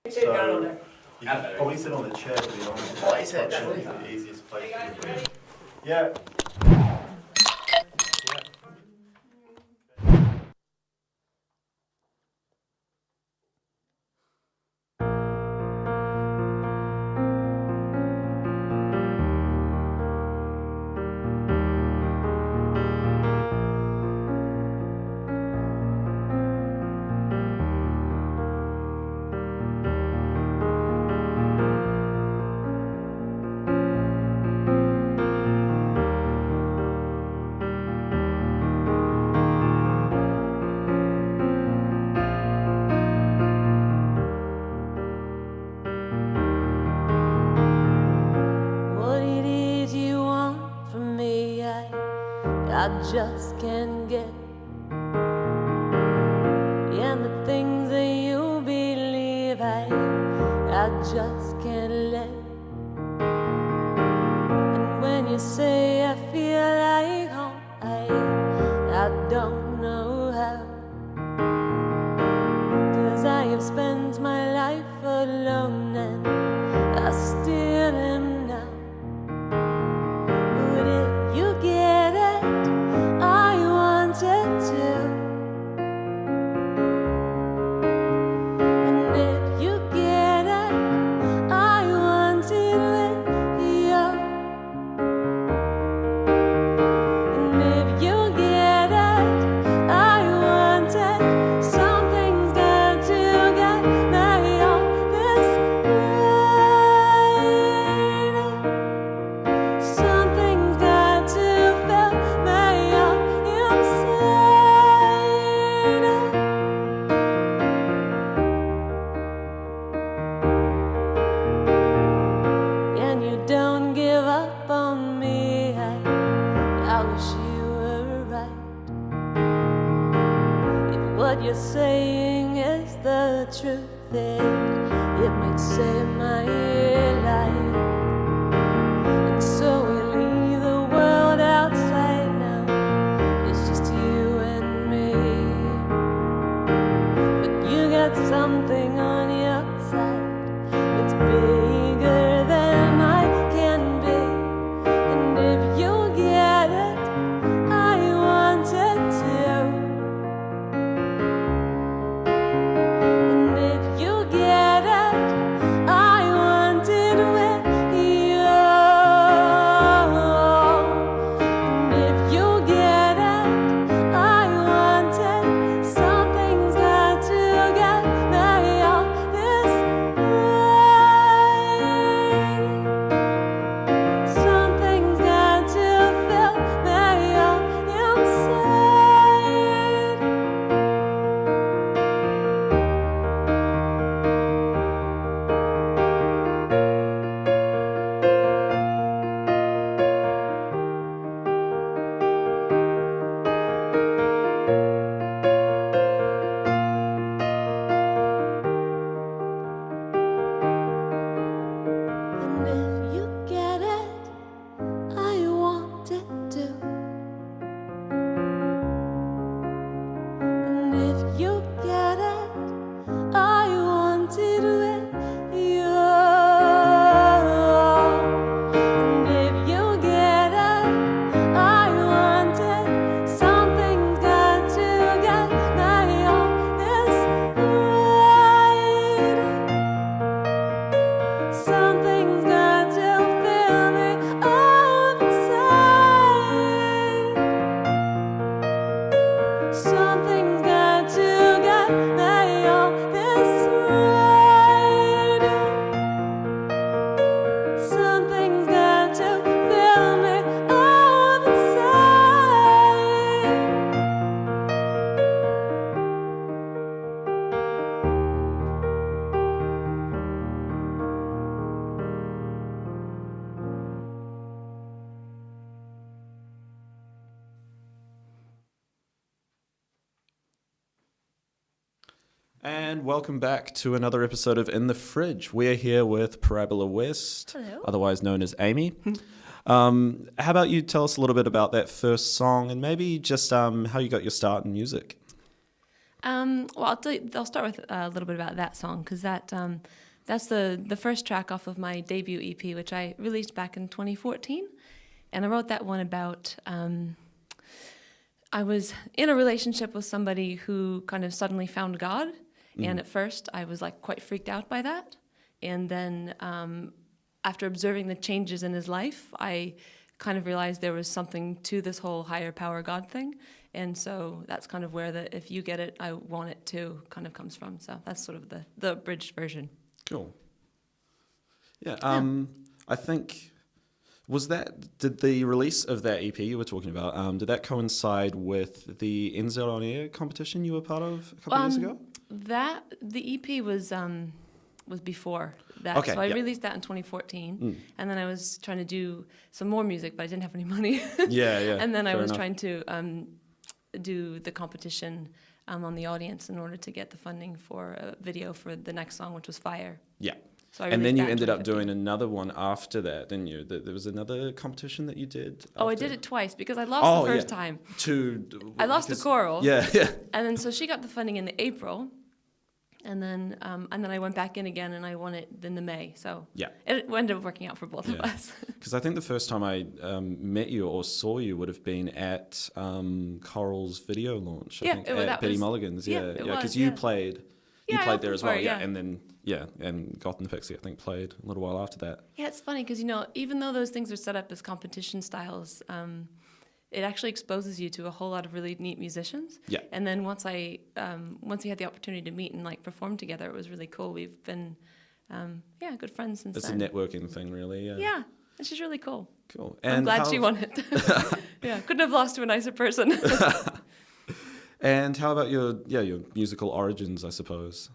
So you can probably sit on the chair, to be honest. Oh, is it? It's probably the easiest place to be. Yeah. I just can't get. And the things that you believe I just can't let. And when you say I feel like home, I don't know how. 'Cause I have spent my life alone and I still am now. But if you get it, I wanted to. And if you get it, I wanted with you. And if you get it, I wanted. Something's got to get me on this ride. Something's got to fill me up inside. And you don't give up on me. I wish you were right. If what you're saying is the truth, it might save my life. And so we leave the world outside now. It's just you and me. But you got something on your side that's bigger than I can be. And if you get it, I want it too. And if you get it, I want it with you. And if you get it, I want it. Something's got to get me on this ride. Something's got to fill me up inside. And if you get it, I want it too. And if you get it, I want it with you. And if you get it, I want it. Something's got to get me on this ride. Something's got to fill me up inside. Something's got to get me on this ride. Something's got to fill me up inside. And welcome back to another episode of In the Fridge. We're here with Parabola West, Hello. otherwise known as Amy. How about you tell us a little bit about that first song and maybe just how you got your start in music? Well, I'll start with a little bit about that song because that's the first track off of my debut EP, which I released back in 2014, and I wrote that one about. I was in a relationship with somebody who kind of suddenly found God, and at first I was like quite freaked out by that, and then after observing the changes in his life, I kind of realized there was something to this whole higher power God thing. And so that's kind of where the "if you get it, I want it too" kind of comes from. So that's sort of the abridged version. Cool. Yeah. I think did the release of that EP you were talking about, did that coincide with the NZ On Air competition you were part of a couple of years ago? The EP was before that. Okay, so I yeah. released that in 2014, and then I was trying to do some more music, but I didn't have any money. Yeah. And then I fair was enough. trying to do the competition on the audience in order to get the funding for a video for the next song, which was Fire. Yeah. So I And then released you that in ended up 2015. doing another one after that, didn't you? There was another competition that you did. Oh, I after- did it twice because I lost the first time. I lost the choral. Yeah. And then so she got the funding in the April, and then I went back in again and I won it in the May. So Yeah. it ended up working out for both of Yeah. us. Because I think the first time I met you or saw you would have been at Coral's video launch. I think that at Betty was- Mulligan's. yeah, Yeah, it because was, you yeah. played. You Yeah, I played there opened as well, for it, yeah. yeah. And then and Goth and the Pixie I think played a little while after that. Yeah, it's funny because even though those things are set up as competition styles, it actually exposes you to a whole lot of really neat musicians. Yeah. And then once we had the opportunity to meet and like perform together, it was really cool. We've been good friends since It's then. a networking thing, really. Yeah. Yeah, it's just really cool. Cool. I'm glad she won it. Yeah, couldn't have lost to a nicer person. And how about your musical origins, I suppose?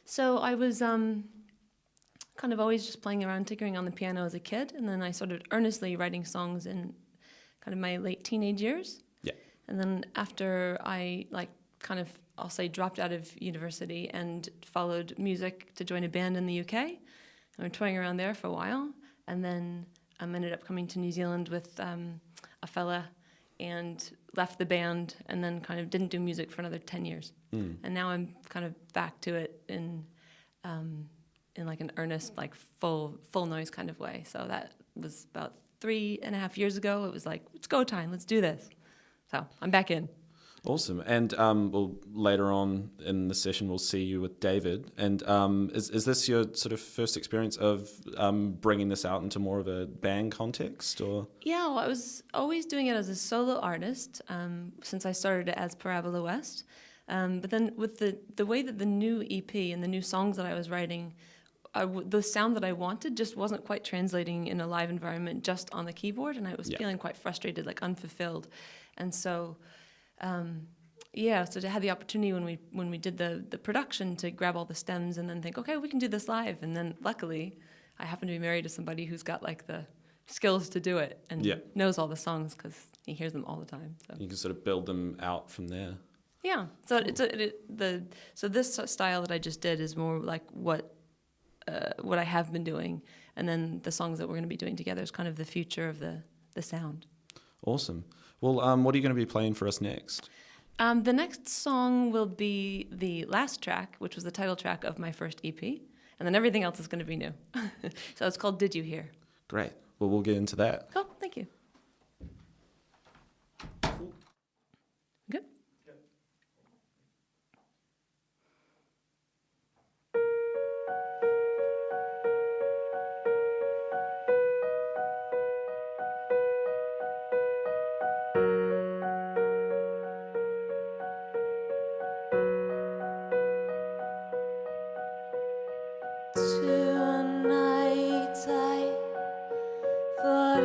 So I was kind of always just playing around, tinkering on the piano as a kid, and then I started earnestly writing songs in kind of my late teenage years. Yeah. And then after I I'll say dropped out of university and followed music to join a band in the UK. And I'm touring around there for a while, and then ended up coming to New Zealand with a fella and left the band and then kind of didn't do music for another 10 years. And now I'm kind of back to it in like an earnest, like full noise kind of way. So that was about 3.5 years ago. It was like, it's go time, let's do this. So I'm back in. Awesome. And later on in the session, we'll see you with David. And is this your sort of first experience of bringing this out into more of a band context, or? Yeah, well, I was always doing it as a solo artist since I started it as Parabola West. But then with the way that the new EP and the new songs that I was writing, the sound that I wanted just wasn't quite translating in a live environment just on the keyboard, and I was feeling quite frustrated, like unfulfilled. And so... so to have the opportunity when we did the production to grab all the stems and then think, okay, we can do this live. And then luckily, I happen to be married to somebody who's got like the skills to do it and knows all the songs because he hears them all the time. So. You can sort of build them out from there. Yeah. So so this style that I just did is more like what I have been doing, and then the songs that we're going to be doing together is kind of the future of the sound. Awesome. Well, what are you going to be playing for us next? The next song will be the last track, which was the title track of my first EP, and then everything else is going to be new. So it's called Did You Hear? Great. Well, we'll get into that. Cool, thank you. Good? Tonight I thought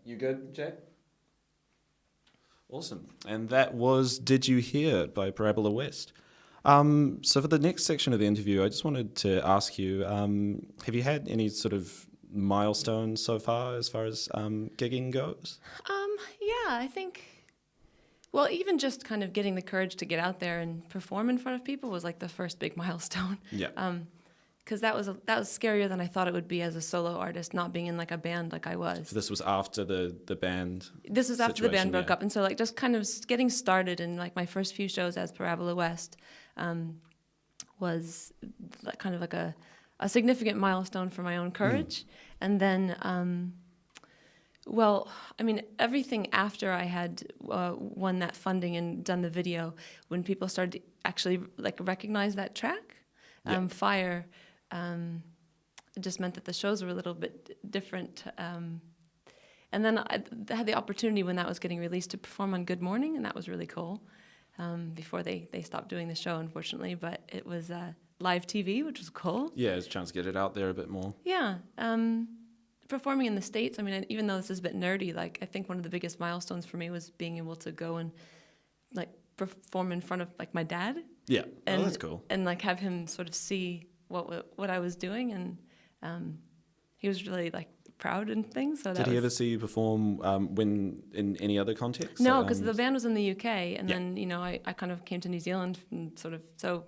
You good, Jay? Awesome. And that was Did You Hear by Parabola West. So for the next section of the interview, I just wanted to ask you, have you had any sort of milestones so far as gigging goes? Yeah, I think, well, even just kind of getting the courage to get out there and perform in front of people was like the first big milestone. Yeah. Because that was scarier than I thought it would be as a solo artist, not being in like a band like I was. So this was after the band. This was after the band broke yeah. up, and so like just kind of getting started in like my first few shows as Parabola West was like kind of like a significant milestone for my own courage. And then, well, I mean, everything after I had won that funding and done the video, when people started to actually like recognize that track, Fire. It just meant that the shows were a little bit different. And then I had the opportunity when that was getting released to perform on Good Morning, and that was really cool. Before they stopped doing the show, unfortunately, but it was live TV, which was cool. Yeah, it's a chance to get it out there a bit more. Yeah. Performing in the States, I mean, even though this is a bit nerdy, like I think one of the biggest milestones for me was being able to go and like perform in front of like my dad. Yeah, And, that's cool. And like have him sort of see what I was doing, and he was really like proud and things. So Did he ever see you perform when in any other context? No, because the band was in the UK, and Yeah. then I kind of came to New Zealand, and sort of so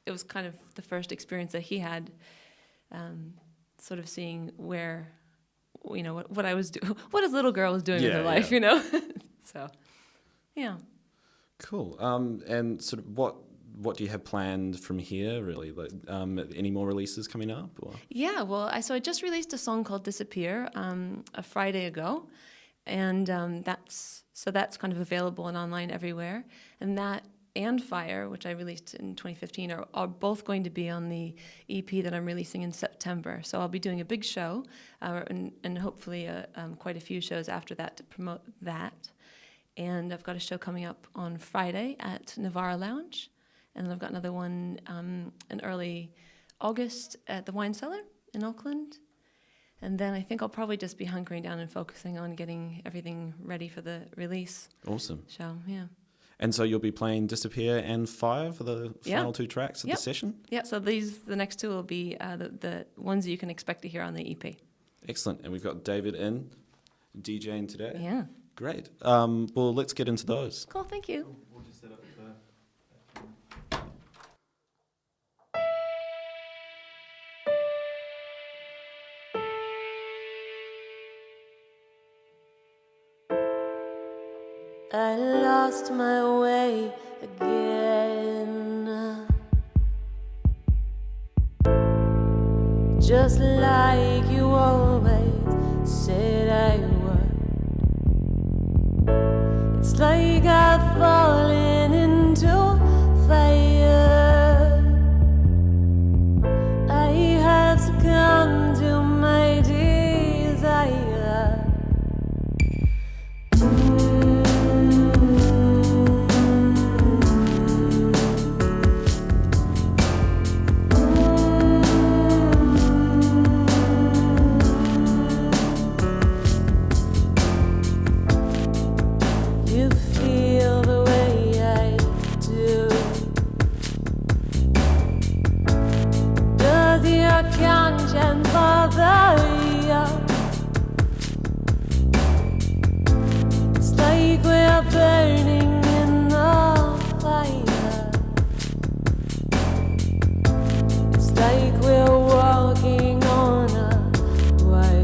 it was kind of the first experience that he had, sort of seeing where, what I was doing, what his little girl was doing with her life, So, yeah. Cool. And sort of what do you have planned from here, really? Like, any more releases coming up? Or? Yeah, well, I just released a song called Disappear a Friday ago, and that's kind of available and online everywhere. And that and Fire, which I released in 2015, are both going to be on the EP that I'm releasing in September. So I'll be doing a big show, and hopefully quite a few shows after that to promote that. And I've got a show coming up on Friday at Navara Lounge. And then I've got another one in early August at the Wine Cellar in Auckland. And then I think I'll probably just be hunkering down and focusing on getting everything ready for the release. Awesome. So, yeah. And so you'll be playing Disappear and Fire for the final two tracks of the session? Yeah, so the next two will be the ones that you can expect to hear on the EP. Excellent. And we've got David in, DJing today. Yeah. Great. Well, let's get into those. Cool, thank you. We'll just set up the... I lost my way again, just like you always said I would. It's like I've fallen into fire. I have succumbed to my desire. You feel the way I do. Does your conscience bother you? It's like we're burning in the fire. It's like we're walking on a wire.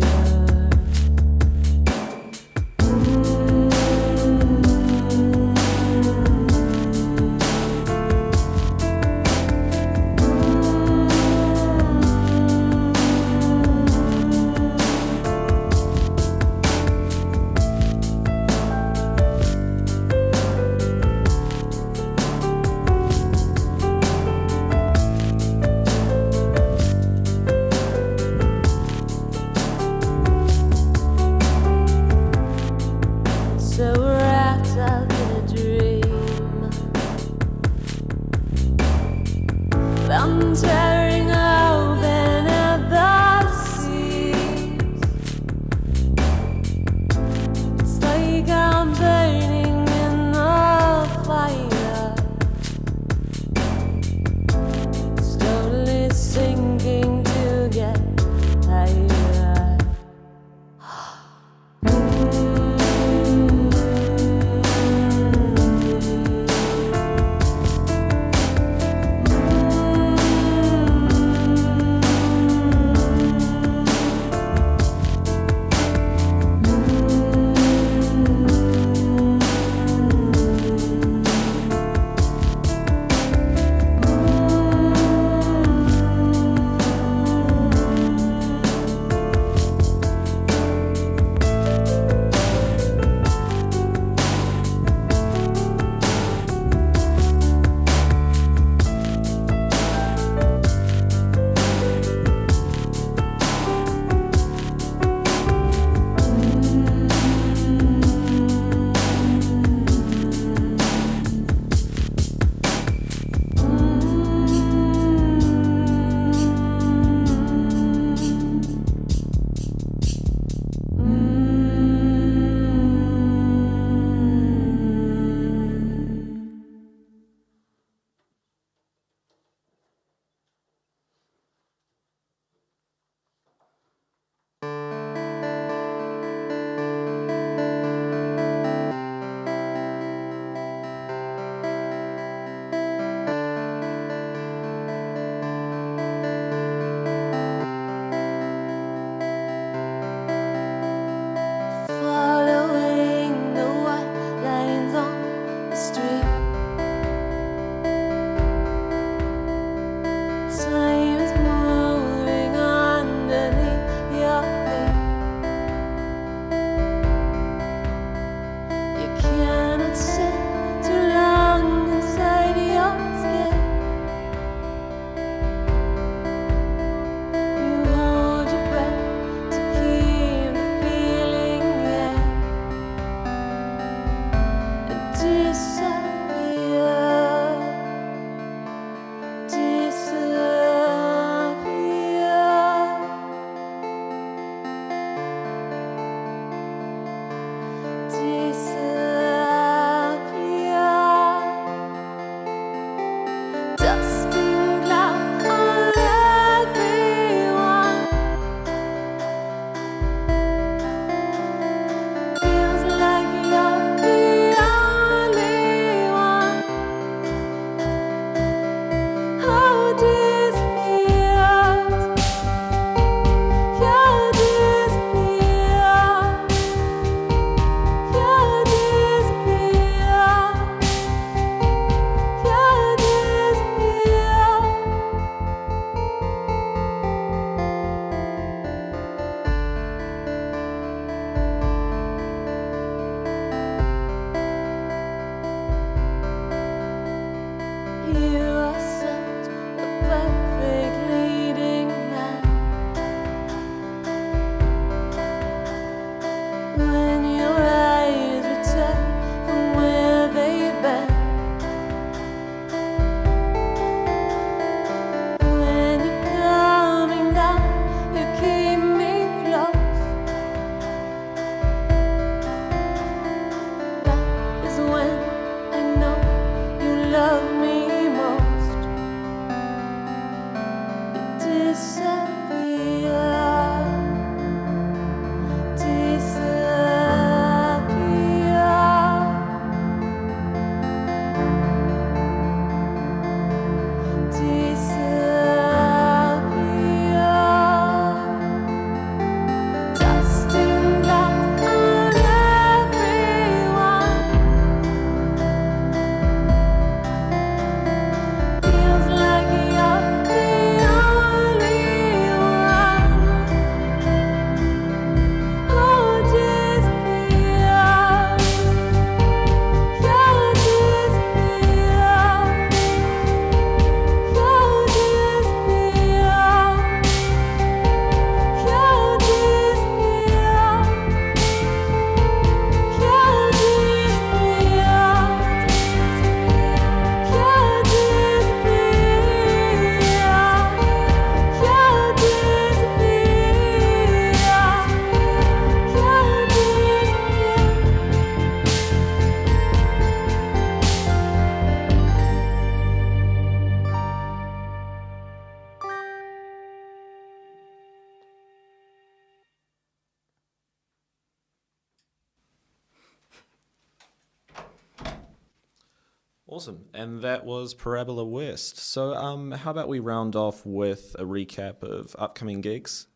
Awesome. And that was Parabola West. So how about we round off with a recap of upcoming gigs?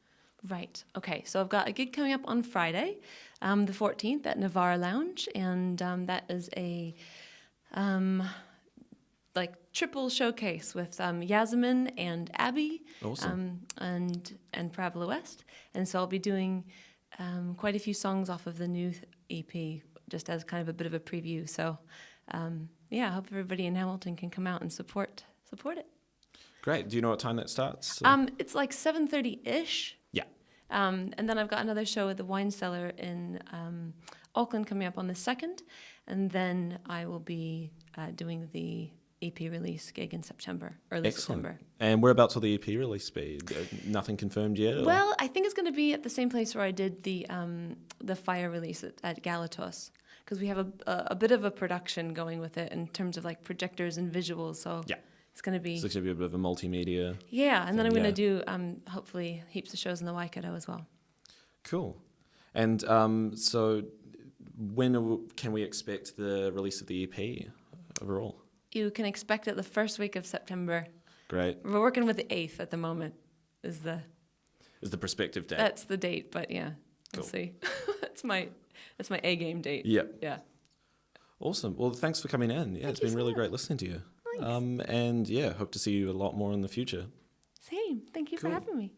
Right. Okay. So I've got a gig coming up on Friday, the 14th at Navarre Lounge, and that is a like triple showcase with Yasmin and Abby, Awesome. and Parabola West, and so I'll be doing quite a few songs off of the Newth EP, just as kind of a bit of a preview. So yeah, I hope everybody in Hamilton can come out and support it. Great. Do you know what time that starts? It's like 7:30-ish. Yeah. And then I've got another show at the Wine Cellar in Auckland coming up on the 2nd. And then I will be doing the EP release gig in September, early September. And whereabouts will the EP release be? Nothing confirmed yet? Or? Well, I think it's going to be at the same place where I did the Fire release at Galatos. Because we have a bit of a production going with it in terms of like projectors and visuals. So Yeah. it's going to be... So it's going to be a bit of a multimedia. Yeah, and then I'm thing, going to do, hopefully, heaps of shows in the Waikato as well. Cool. And so when can we expect the release of the EP overall? You can expect it the first week of September. Great. We're working with the 8th at the moment. Is the prospective date? That's the date, but yeah, we'll Cool. see. That's my A game date. Yep. Yeah. Awesome. Well, thanks for coming in. Yeah, it's been really great listening to you. Thanks. And yeah, hope to see you a lot more in the future. Same. Thank you for Cool. having me.